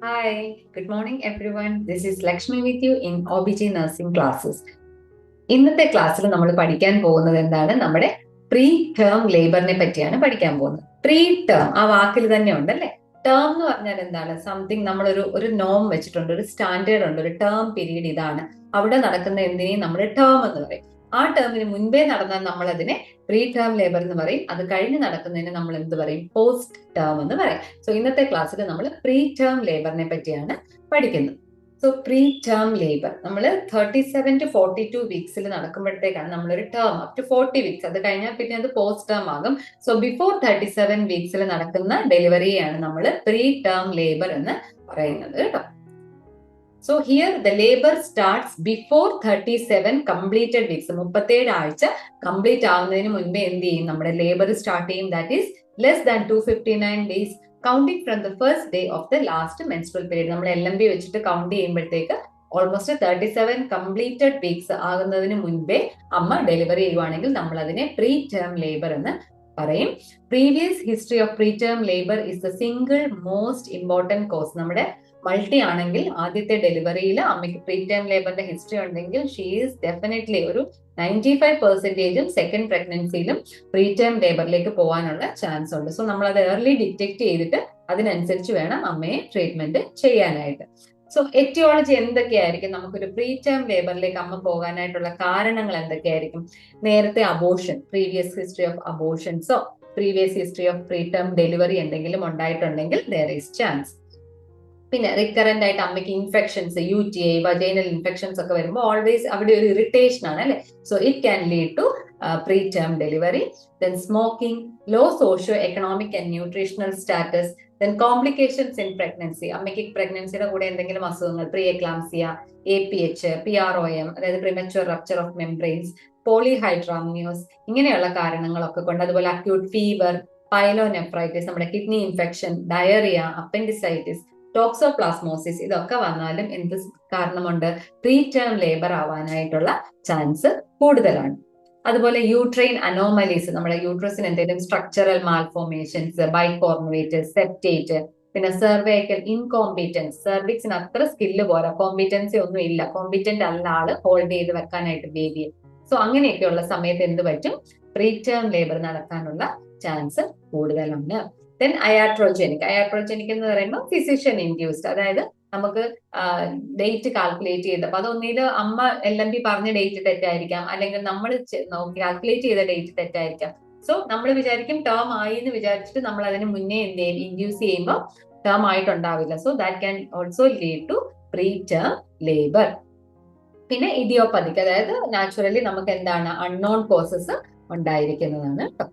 Hi, good morning everyone. This is Lakshmi with you in OBG Nursing Classes. ഇന്നത്തെ ക്ലാസ്സിൽ നമ്മൾ പഠിക്കാൻ പോകുന്നത് എന്താണ്? നമ്മുടെ പ്രീ ടേം ലേബറിനെ പറ്റിയാണ് പഠിക്കാൻ പോകുന്നത്. പ്രീ ടേം ആ വാക്കിൽ തന്നെ ഉണ്ടല്ലേ. ടേം എന്ന് പറഞ്ഞാൽ എന്താണ്? സംതിങ് നമ്മളൊരു നോം വെച്ചിട്ടുണ്ട്, ഒരു സ്റ്റാൻഡേർഡ് ഉണ്ട്, ഒരു ടേം പീരീഡ് ഇതാണ്. അവിടെ നടക്കുന്ന എന്തിനേയും നമ്മൾ ടേം എന്ന് പറയും. ആ ടേമിന് മുൻപേ നടന്നാൽ നമ്മൾ അതിനെ പ്രീ ടേം ലേബർ എന്ന് പറയും. അത് കഴിഞ്ഞ് നടക്കുന്നതിന് നമ്മൾ എന്ത് പറയും? പോസ്റ്റ് ടേം എന്ന് പറയും. സോ ഇന്നത്തെ ക്ലാസ്സിൽ നമ്മൾ പ്രീ ടേം ലേബറിനെ പറ്റിയാണ് പഠിക്കുന്നത്. സോ പ്രീ ടേം ലേബർ നമ്മൾ 37 to 42 വീക്സിൽ നടക്കുമ്പോഴത്തേക്കാണ് നമ്മളൊരു ടേം അപ് ടു 40 വീക്സ്, അത് കഴിഞ്ഞാൽ പിന്നെ അത് പോസ്റ്റ് ടേം ആകും. സോ ബിഫോർ 37 വീക്സിൽ നടക്കുന്ന ഡെലിവറിയെയാണ് നമ്മൾ പ്രീ ടേം ലേബർ എന്ന് പറയുന്നത് കേട്ടോ. So here the labour starts before 37 completed weeks. 37 ആഴ്ച കംപ്ലീറ്റ് ആവുന്നതിന് മുൻപേ എന്ത് ചെയ്യും? നമ്മുടെ ലേബർ സ്റ്റാർട്ട് ചെയ്യും. That is less than 259 days counting from the first day of the last menstrual period. നമ്മൾ LMP വെച്ചിട്ട് കൗണ്ട് ചെയ്യുമ്പോഴത്തേക്ക് ഓൾമോസ്റ്റ് 37 കംപ്ലീറ്റഡ് വീക്സ് ആകുന്നതിന് മുൻപേ അമ്മ ഡെലിവറി ചെയ്യുവാണെങ്കിൽ നമ്മൾ അതിനെ പ്രീ ടേം ലേബർ എന്ന് പറയും. Previous history of pre term labour is the single most important cause. നമ്മുടെ മൾട്ടി ആണെങ്കിൽ ആദ്യത്തെ ഡെലിവറിയിൽ അമ്മയ്ക്ക് പ്രീ ടേം ലേബറിന്റെ ഹിസ്റ്ററി ഉണ്ടെങ്കിൽ ഷീ ഈസ് ഡെഫിനറ്റ്ലി ഒരു 95% സെക്കൻഡ് പ്രഗ്നൻസിയിലും പ്രീ ടേം ലേബറിലേക്ക് പോകാനുള്ള ചാൻസ് ഉണ്ട്. സോ നമ്മൾ അത് ഏർലി ഡിറ്റക്ട് ചെയ്തിട്ട് അതിനനുസരിച്ച് വേണം അമ്മയെ ട്രീറ്റ്മെന്റ് ചെയ്യാനായിട്ട്. സോ എറ്റിയോളജി എന്തൊക്കെയായിരിക്കും? നമുക്കൊരു പ്രീ ടേം ലേബറിലേക്ക് അമ്മ പോകാനായിട്ടുള്ള കാരണങ്ങൾ എന്തൊക്കെയായിരിക്കും? നേരത്തെ അബോർഷൻ, പ്രീവിയസ് ഹിസ്റ്ററി ഓഫ് അബോർഷൻസോ previous history of pre term delivery എന്തെങ്കിലും ഉണ്ടായിട്ടുണ്ടെങ്കിൽ ദർ ഈസ് ചാൻസ്. പിന്നെ റിക്കറന്റ് ആയിട്ട് അമ്മയ്ക്ക് ഇൻഫെക്ഷൻസ്, UTI, വജൈനൽ ഇൻഫെക്ഷൻസ് ഒക്കെ വരുമ്പോൾ ഓൾവേസ് അവിടെ ഒരു ഇറിറ്റേഷൻ ആണ് അല്ലെ. So it can lead to pre term delivery. Then smoking, low socio economic and nutritional status, then complications in pregnancy. അമ്മയ്ക്ക് പ്രഗ്നൻസിയുടെ കൂടെ എന്തെങ്കിലും അസുഖങ്ങൾ, പ്രീ എക്ലാംസിയ, APH, PROM, അതായത് premature rupture of membranes, polyhydramnios, ഇങ്ങനെയുള്ള കാരണങ്ങളൊക്കെ കൊണ്ട്, അതുപോലെ അക്യൂട്ട് ഫീവർ, പൈലോനെഫ്രൈറ്റിസ്, നമ്മുടെ kidney infection, diarrhoea, appendicitis, toxoplasmosis, ഇതൊക്കെ വന്നാലും എന്ത് കാരണമുണ്ട്? പ്രീ ടേം ലേബർ ആവാനായിട്ടുള്ള ചാൻസ് കൂടുതലാണ്. അതുപോലെ യൂട്രൈൻ അനോമലീസ്, നമ്മുടെ യൂട്രസിന് എന്തെങ്കിലും സ്ട്രക്ചറൽ മാൽഫോർമേഷൻസ്, ബൈകോർണുവേറ്റ്, സെപ്റ്റേറ്റ്, പിന്നെ സെർവൈക്കൽ ഇൻകോമ്പീറ്റൻസ്, സെർവിക്സിന് അത്ര സ്കില്ല് പോരാ, കോമ്പീറ്റൻസി ഒന്നും ഇല്ല, കോമ്പീറ്റന്റ് അല്ല ആള് ഹോൾഡ് ചെയ്ത് വെക്കാനായിട്ട് ബേബിയെ. സോ അങ്ങനെയൊക്കെയുള്ള സമയത്ത് എന്ത് പറ്റും? പ്രീ ടേം ലേബർ നടക്കാനുള്ള ചാൻസ് കൂടുതലാണ്. ദെൻ അയാട്രോജനിക് എന്ന് പറയുമ്പോൾ ഫിസിഷ്യൻ ഇൻഡ്യൂസ്ഡ്, അതായത് നമുക്ക് ഡേറ്റ് കാൽക്കുലേറ്റ് ചെയ്തപ്പോൾ അതൊന്നിൽ അമ്മ LMP പറഞ്ഞ ഡേറ്റ് തെറ്റായിരിക്കാം, അല്ലെങ്കിൽ നമ്മൾ കാൽക്കുലേറ്റ് ചെയ്ത ഡേറ്റ് തെറ്റായിരിക്കാം. സോ നമ്മൾ വിചാരിക്കും ടേം ആയി എന്ന് വിചാരിച്ചിട്ട് നമ്മൾ അതിന് മുന്നേ എന്ത് ചെയ്യും? ഇൻഡ്യൂസ് ചെയ്യുമ്പോൾ ടേം ആയിട്ടുണ്ടാവില്ല. So that can also lead to pre term labour. പിന്നെ ഇഡിയോപ്പതിക്, അതായത് നാച്ചുറലി നമുക്ക് എന്താണ് അൺനോൺ കോസസ് ഉണ്ടായിരിക്കുന്നതാണ് കേട്ടോ.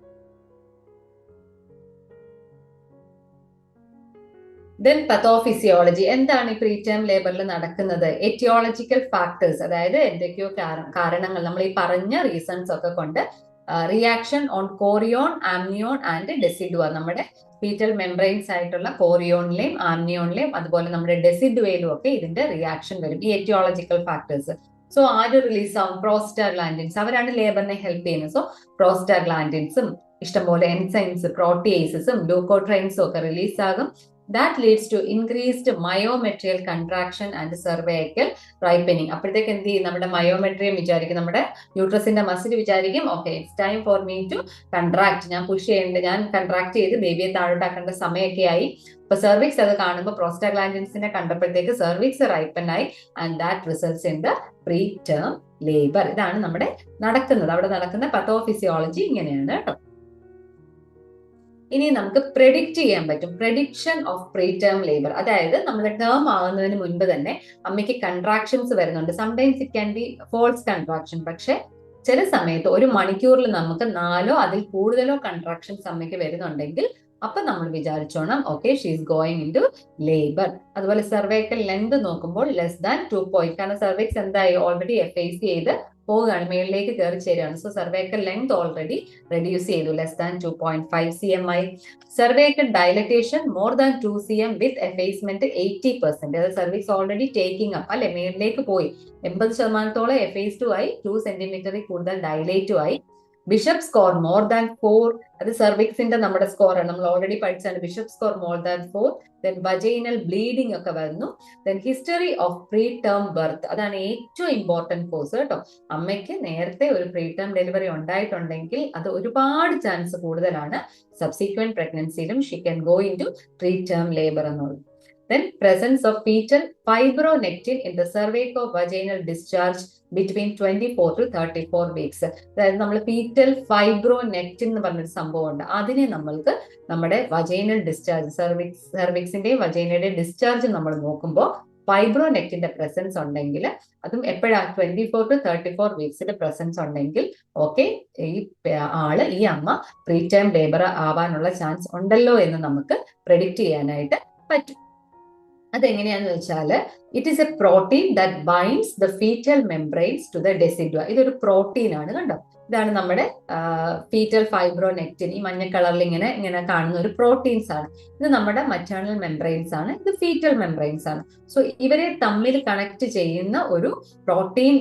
ദെൻ പത്തോഫിസിയോളജി, എന്താണ് ഈ പ്രീ ടേം ലേബറിൽ നടക്കുന്നത്? എറ്റിയോളജിക്കൽ ഫാക്ടേഴ്സ്, അതായത് എന്തൊക്കെയോ കാരണങ്ങൾ, നമ്മൾ ഈ പറഞ്ഞ റീസൺസ് ഒക്കെ കൊണ്ട് reaction on chorion, amnion and decidua, നമ്മുടെ ഫീറ്റൽ മെംബ്രെയിൻസ് ആയിട്ടുള്ള കോറിയോണിലെയും ആംനിയോണിലെയും അതുപോലെ നമ്മുടെ ഡെസിഡുവയിലും ഒക്കെ ഇതിന്റെ റിയാക്ഷൻ വരും, ഈ എറ്റിയോളജിക്കൽ ഫാക്ടേഴ്സ്. സോ ആര് റിലീസ് ആവും? പ്രോസ്റ്റാഗ്ലാൻഡിൻസ്, അവരാണ് ലേബറിനെ ഹെൽപ്പ് ചെയ്യുന്നത്. സോ പ്രോസ്റ്റാഗ്ലാൻഡിൻസും ഇഷ്ടംപോലെ എൻസൈംസ്, പ്രോട്ടിയേസസും ലൂക്കോട്രൈൻസും ഒക്കെ റിലീസ് ആകും. That leads to increased myometrial contraction and cervical ripening. അപ്പോഴത്തേക്ക് എന്ത് ചെയ്യും? നമ്മുടെ മയോമെട്രിയം വിചാരിക്കും, നമ്മുടെ യൂട്രസിന്റെ മസിൽ വിചാരിക്കും, okay it's time for me to contract, ഞാൻ പുഷ് ചെയ്യേണ്ട, ഞാൻ കൺട്രാക്ട് ചെയ്ത് ബേബിയെ താഴോട്ടാക്കേണ്ട സമയമൊക്കെ ആയി. ഇപ്പൊ സെർവിക്സ് അത് കാണുമ്പോൾ പ്രോസ്റ്റാഗ്ലാൻഡിൻസിനെ കണ്ടപ്പോഴത്തേക്ക് സെർവിക്സ് റൈപ്പൻ ആയി, and that results in the pre term labour. ഇതാണ് നമ്മുടെ നടക്കുന്നത്, അവിടെ നടക്കുന്ന പത്തോഫിസിയോളജി ഇങ്ങനെയാണ് കേട്ടോ. ഇനി നമുക്ക് പ്രെഡിക്റ്റ് ചെയ്യാൻ പറ്റും, prediction of pre term labour, അതായത് നമ്മുടെ ടേം ആവുന്നതിന് മുൻപ് തന്നെ അമ്മയ്ക്ക് കൺട്രാക്ഷൻസ് വരുന്നുണ്ട്. Sometimes it can be false contraction, പക്ഷെ ചില സമയത്ത് 1 മണിക്കൂറിൽ നമുക്ക് 4 അതിൽ കൂടുതലോ കൺട്രാക്ഷൻസ് അമ്മയ്ക്ക് വരുന്നുണ്ടെങ്കിൽ അപ്പൊ നമ്മൾ വിചാരിച്ചോണം okay she is going in to labour. അതുപോലെ സെർവൈക്കൽ ലെങ്ത് നോക്കുമ്പോൾ ലെസ് ദാൻ 2 പോയിന്റ്, കാരണം സെർവിക്സ് എന്തായി? ഓൾറെഡി FAC ചെയ്ത് പോവുകയാണ്, മേളിലേക്ക് കയറി ചേരുകയാണ്. So cervical length already reduce ചെയ്തു, ലെസ് ദാൻ 2.5 cm ആയി. Cervical dilatation more than 2 cm with effacement 80%, അതായത് സെർവിക്സ് ഓൾറെഡി ടേക്കിംഗ് അപ്പ് അല്ലെ, മേളിലേക്ക് പോയി, 80% FAC2 ആയി, 2 സെന്റിമീറ്ററിൽ കൂടുതൽ ഡയലേറ്റും ആയി. ബിഷപ്പ് സ്കോർ മോർ ദാൻ 4, അത് സെർവിക്സിന്റെ നമ്മുടെ സ്കോറാണ്, നമ്മൾ ഓൾറെഡി പഠിച്ചാണ്. Bishop score more than 4, then vaginal bleeding ഒക്കെ വരുന്നു, then history of pre term birth, അതാണ് ഏറ്റവും ഇമ്പോർട്ടന്റ് കോസ് കേട്ടോ. അമ്മയ്ക്ക് നേരത്തെ ഒരു പ്രീ ടേം ഡെലിവറി ഉണ്ടായിട്ടുണ്ടെങ്കിൽ അത് ഒരുപാട് ചാൻസ് കൂടുതലാണ് സബ്സിക്വന്റ് പ്രഗ്നൻസിയിലും she can go in to pre term labour എന്നുള്ളത്. Then presence of fetal fibronectin in the cervicovaginal discharge between 24 to 34 weeks. അതായത് നമ്മൾ ഫീറ്റൽ ഫൈബ്രോനെക്റ്റിൻ എന്ന് പറഞ്ഞൊരു സംഭവം ഉണ്ട്. അതിനെ നമ്മൾക്ക് നമ്മുടെ വജൈനൽ ഡിസ്ചാർജ്, സെർവിക്സിന്റെയും വജൈനയുടെയും ഡിസ്ചാർജ് നമ്മൾ നോക്കുമ്പോൾ ഫൈബ്രോനെക്റ്റിന്റെ പ്രസൻസ് ഉണ്ടെങ്കിൽ, അതും എപ്പോഴാണ് 24 to 34 വീക്സിന്റെ പ്രസൻസ് ഉണ്ടെങ്കിൽ ഓക്കെ, ഈ അമ്മ പ്രീ ടൈം ലേബർ ആവാനുള്ള ചാൻസ് ഉണ്ടല്ലോ എന്ന് നമുക്ക് പ്രെഡിക്റ്റ് ചെയ്യാനായിട്ട് പറ്റും. അതെങ്ങനെയാന്ന് വെച്ചാൽ, it is a protein that binds the fetal membranes to the decidua. ഇതൊരു പ്രോട്ടീൻ ആണ്, കണ്ടോ. ഇതാണ് നമ്മുടെ ഫീറ്റൽ ഫൈബ്രോനെക്റ്റിൻ, ഈ മഞ്ഞ കളറിൽ ഇങ്ങനെ കാണുന്ന ഒരു പ്രോട്ടീൻസ് ആണ്. ഇത് നമ്മുടെ മറ്റേണൽ മെംബ്രെയിൻസ് ആണ്, ഇത് ഫീറ്റൽ മെംബ്രെയിൻസ് ആണ്. സോ ഇവരെ തമ്മിൽ കണക്ട് ചെയ്യുന്ന ഒരു പ്രോട്ടീൻ,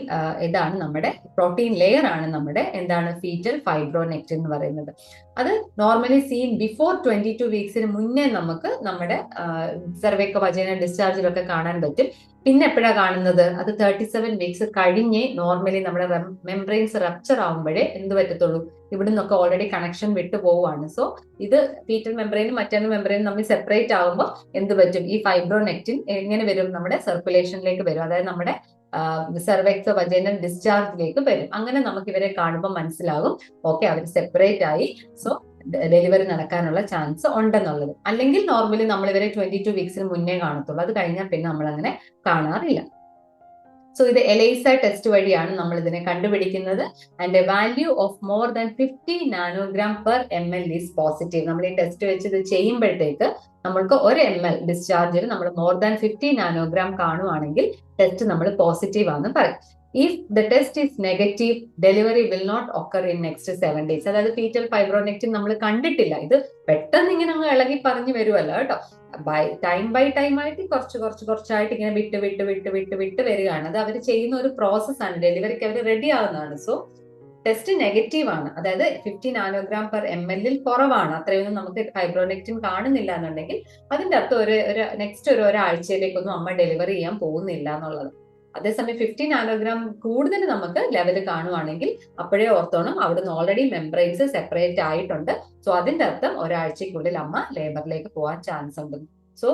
ഇതാണ് നമ്മുടെ പ്രോട്ടീൻ ലെയർ ആണ് നമ്മുടെ എന്താണ് ഫീറ്റൽ ഫൈബ്രോനെക്റ്റിൻ എന്ന് പറയുന്നത്. അത് നോർമലി സീൻ ബിഫോർ 22 വീക്സിന് മുന്നേ നമുക്ക് നമ്മുടെ സെർവിക്കോവജൈനൽ ഡിസ്ചാർജിലൊക്കെ കാണാൻ പറ്റും. പിന്നെ എപ്പോഴാണ് കാണുന്നത്? അത് 37 വീക്സ് കഴിഞ്ഞ് നോർമലി നമ്മുടെ മെംബ്രെയിൻസ് റപ്ചർ ആവുമ്പോഴേ എന്ത് പറ്റത്തുള്ളൂ, ഇവിടെ നിന്നൊക്കെ ഓൾറെഡി കണക്ഷൻ വിട്ടു പോവുകയാണ്. സോ ഇത് ഫീറ്റൽ മെംബ്രെയിനും മറ്റൊരു മെംബ്രെയിനും തമ്മിൽ സെപ്പറേറ്റ് ആകുമ്പോൾ എന്ത് പറ്റും, ഈ ഫൈബ്രോനെക്റ്റിൻ എങ്ങനെ വരും, നമ്മുടെ സർക്കുലേഷനിലേക്ക് വരും, അതായത് നമ്മുടെ സെർവെക്സ് വജൈനൽ ഡിസ്ചാർജിലേക്ക് വരും. അങ്ങനെ നമുക്ക് ഇവരെ കാണുമ്പോൾ മനസ്സിലാകും ഓക്കെ അവർ സെപ്പറേറ്റ് ആയി, സോ ഡെലിവറി നടക്കാനുള്ള ചാൻസ് ഉണ്ടെന്നുള്ളത്. അല്ലെങ്കിൽ നോർമലി നമ്മൾ ഇവരെ 22 വീക്സിന് മുന്നേ കാണത്തുള്ളൂ, അത് കഴിഞ്ഞാൽ പിന്നെ നമ്മൾ അങ്ങനെ കാണാറില്ല. സോ ഇത് എലൈസ ടെസ്റ്റ് വഴിയാണ് നമ്മൾ ഇതിനെ കണ്ടുപിടിക്കുന്നത്. And A value of more than 50 nanogram per ml is positive. നമ്മൾ ഈ ടെസ്റ്റ് വെച്ച് ഇത് ചെയ്യുമ്പോഴത്തേക്ക് നമ്മൾക്ക് 1 ml ഡിസ്ചാർജിൽ നമ്മൾ മോർ ദാൻ 50 നാനോഗ്രാം കാണുവാണെങ്കിൽ ടെസ്റ്റ് നമ്മൾ പോസിറ്റീവ് ആണെന്ന് പറയും. If the test is negative, delivery will not occur in next 7 days. അതായത് ഫീറ്റൽ ഫൈബ്രോനെക്റ്റിൻ നമ്മൾ കണ്ടിട്ടില്ല, ഇത് പെട്ടെന്ന് ഇങ്ങനെ അങ്ങ് ഇളകി പറഞ്ഞു വരുമല്ലോ കേട്ടോ. ബൈ ടൈം ആയിട്ട് കുറച്ചായിട്ട് ഇങ്ങനെ വിട്ട് വരികയാണ്. അത് അവർ ചെയ്യുന്ന ഒരു പ്രോസസ്സാണ്, ഡെലിവറിക്ക് അവർ റെഡി ആവുന്നതാണ്. സോ ടെസ്റ്റ് നെഗറ്റീവ് ആണ്, അതായത് 50 നാനോഗ്രാം പെർ ml കുറവാണ്, അത്രയൊന്നും നമുക്ക് ഫൈബ്രോനെക്റ്റിൻ കാണുന്നില്ല എന്നുണ്ടെങ്കിൽ അതിന്റെ അർത്ഥം ഒരു നെക്സ്റ്റ് ഒരാഴ്ചയിലേക്കൊന്നും അമ്മ ഡെലിവറി ചെയ്യാൻ പോകുന്നില്ല എന്നുള്ളത്. അതേസമയം 50 നാനോഗ്രാം കൂടുതൽ നമുക്ക് ലെവൽ കാണുവാണെങ്കിൽ അപ്പോഴേ ഓർത്തോണം അവിടുന്ന് ഓൾറെഡി മെംബ്രെയിൻസ് സെപ്പറേറ്റ് ആയിട്ടുണ്ട്. സോ അതിന്റെ അർത്ഥം ഒരാഴ്ചക്കുള്ളിൽ അമ്മ ലേബറിലേക്ക് പോകാൻ ചാൻസ് ഉണ്ട്. സോ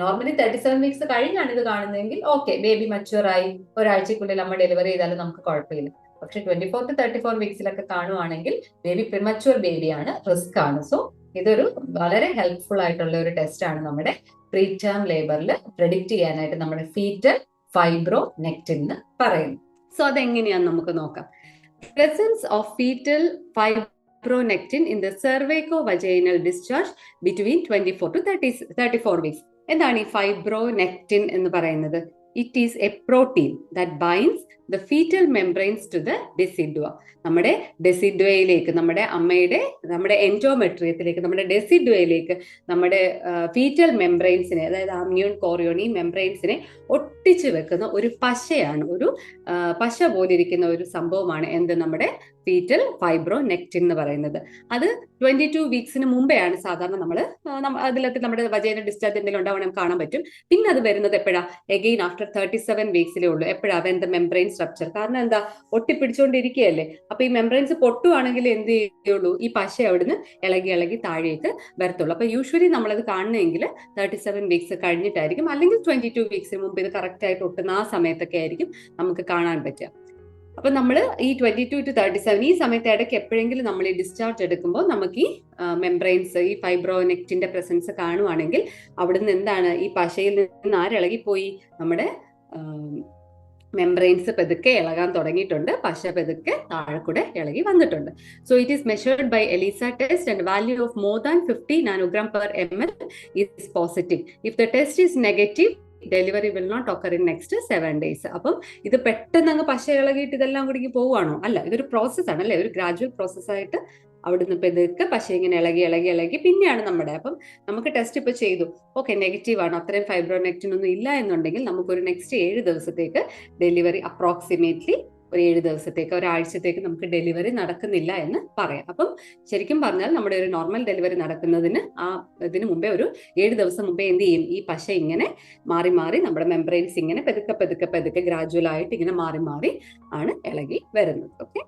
നോർമലി 37 വീക്സ് കഴിഞ്ഞാണ് ഇത് കാണുന്നതെങ്കിൽ ഓക്കെ, ബേബി മച്യൂർ ആയി, ഒരാഴ്ചക്കുള്ളിൽ അമ്മ ഡെലിവറി ചെയ്താലും നമുക്ക് കുഴപ്പമില്ല. പക്ഷെ 24 to 34 വീക്സിലൊക്കെ കാണുവാണെങ്കിൽ ബേബി പ്രിമച്യൂർ ബേബിയാണ്, റിസ്ക് ആണ്. സോ ഇതൊരു വളരെ ഹെൽപ്ഫുൾ ആയിട്ടുള്ള ഒരു ടെസ്റ്റ് ആണ് നമ്മുടെ പ്രീ ടേം ലേബറിൽ പ്രെഡിക്റ്റ് ചെയ്യാനായിട്ട് നമ്മുടെ ഫീറ്റൽ ഫൈബ്രോനെക്റ്റിൻ എന്ന് പറയുന്നു. സോ അതെങ്ങനെയാന്ന് നമുക്ക് നോക്കാം. Presence of fetal fibronectin in the cervicovaginal discharge between 24 to 34 weeks. എന്താണ് ഈ ഫൈബ്രോനെക്റ്റിൻ എന്ന് പറയുന്നത്? It is a protein that binds the fetal membranes to the decidua. നമ്മുടെ ഡെസിഡ്വയിലേക്ക്, നമ്മുടെ എൻഡോമെട്രിയത്തിലേക്ക്, നമ്മുടെ ഡെസിഡ്വയിലേക്ക് നമ്മുടെ ഫീറ്റൽ മെംബ്രെയിൻസിനെ, അതായത് ആംനിയോൺ കോറിയോൺ, ഈ മെംബ്രെയിൻസിനെ ഒട്ടിച്ചു വെക്കുന്ന ഒരു പശയാണ്, ഒരു പശ പോലിരിക്കുന്ന ഒരു സംഭവമാണ് എന്ത്, നമ്മുടെ ഫീറ്റൽ ഫൈബ്രോനെക്റ്റിൻ എന്ന് പറയുന്നത്. അത് 22 വീക്സിന് മുമ്പെയാണ് സാധാരണ അതിലൊക്കെ നമ്മുടെ വജൈനൽ ഡിസ്ചാർജ് എന്തെങ്കിലും ഉണ്ടാവണം കാണാൻ പറ്റും. പിന്നെ അത് വരുന്നത് എപ്പോഴാ? എഗെയിൻ ആഫ്റ്റർ 37 വീക്സിലേ ഉള്ളൂ. എപ്പോഴാ? When the membrane structure. കാരണം എന്താ, ഒട്ടിപ്പിടിച്ചുകൊണ്ടിരിക്കുകയല്ലേ. അപ്പൊ ഈ മെംബ്രെയിൻസ് പൊട്ടുവാണെങ്കിൽ എന്ത് ചെയ്യുള്ളൂ, ഈ പശ അവിടുന്ന് ഇളകി താഴേക്ക് വരത്തുള്ളൂ. അപ്പൊ യൂഷ്വലി നമ്മളത് കാണണമെങ്കിൽ 37 വീക്സ് കഴിഞ്ഞിട്ടായിരിക്കും, അല്ലെങ്കിൽ 22 വീക്സിന് മുമ്പ് ഇത് കറക്റ്റ് ആയിട്ട് ഒട്ടുന്ന ആ സമയത്തൊക്കെ ആയിരിക്കും നമുക്ക് കാണാൻ പറ്റുക. അപ്പൊ നമ്മൾ ഈ 22 to 37 ഈ സമയത്ത് ഇടയ്ക്ക് എപ്പോഴെങ്കിലും നമ്മൾ ഈ ഡിസ്ചാർജ് എടുക്കുമ്പോൾ നമുക്ക് ഈ മെംബ്രെയിൻസ്, ഈ ഫൈബ്രോനെക്റ്റിന്റെ പ്രസൻസ് കാണുവാണെങ്കിൽ അവിടുന്ന് എന്താണ്, ഈ പശയിൽ നിന്ന് ആരിളകിപ്പോയി, നമ്മുടെ മെംബ്രെയിൻസ് പെതുക്കെ ഇളകാൻ തുടങ്ങിയിട്ടുണ്ട്, പശ പെതുക്കെ താഴെ കൂടെ ഇളകി വന്നിട്ടുണ്ട്. So it is measured by ELISA test and value of more than 50 nanogram per ml is positive. If the test is negative, delivery will not occur in next 7 days. അപ്പം ഇത് പെട്ടെന്ന് അങ്ങ് പശ ഇളകിയിട്ട് ഇതെല്ലാം കൂടി പോവുകയാണോ? അല്ല, ഇതൊരു പ്രോസസ്സാണ് അല്ലേ, ഒരു ഗ്രാജുവൽ പ്രോസസ്സായിട്ട് അവിടുന്ന് ഇപ്പൊ ഇതൊക്കെ പശ ഇങ്ങനെ ഇളകി പിന്നെയാണ് നമ്മുടെ. അപ്പം നമുക്ക് ടെസ്റ്റ് ഇപ്പൊ ചെയ്തു, ഓക്കെ നെഗറ്റീവ് ആണ്, അത്രയും ഫൈബ്രോനെക്റ്റിൻ ഒന്നും ഇല്ല എന്നുണ്ടെങ്കിൽ നമുക്കൊരു നെക്സ്റ്റ് 7 ദിവസത്തേക്ക് ഡെലിവറി അപ്രോക്സിമേറ്റ്ലി ഒരു 7 ദിവസത്തേക്ക് ഒരാഴ്ചത്തേക്ക് നമുക്ക് ഡെലിവറി നടക്കുന്നില്ല എന്ന് പറയാം. അപ്പം ശരിക്കും പറഞ്ഞാൽ നമ്മുടെ ഒരു നോർമൽ ഡെലിവറി നടക്കുന്നതിന് ഇതിന് മുമ്പേ ഒരു 7 ദിവസം മുമ്പേ എന്ത് ചെയ്യും, ഈ പശ ഇങ്ങനെ മാറി മാറി നമ്മുടെ മെംബ്രെയിൻസ് ഇങ്ങനെ പെതുക്കെ ഗ്രാജുവൽ ആയിട്ട് ഇങ്ങനെ മാറി മാറി ആണ് ഇളകി വരുന്നത്. ഓക്കെ.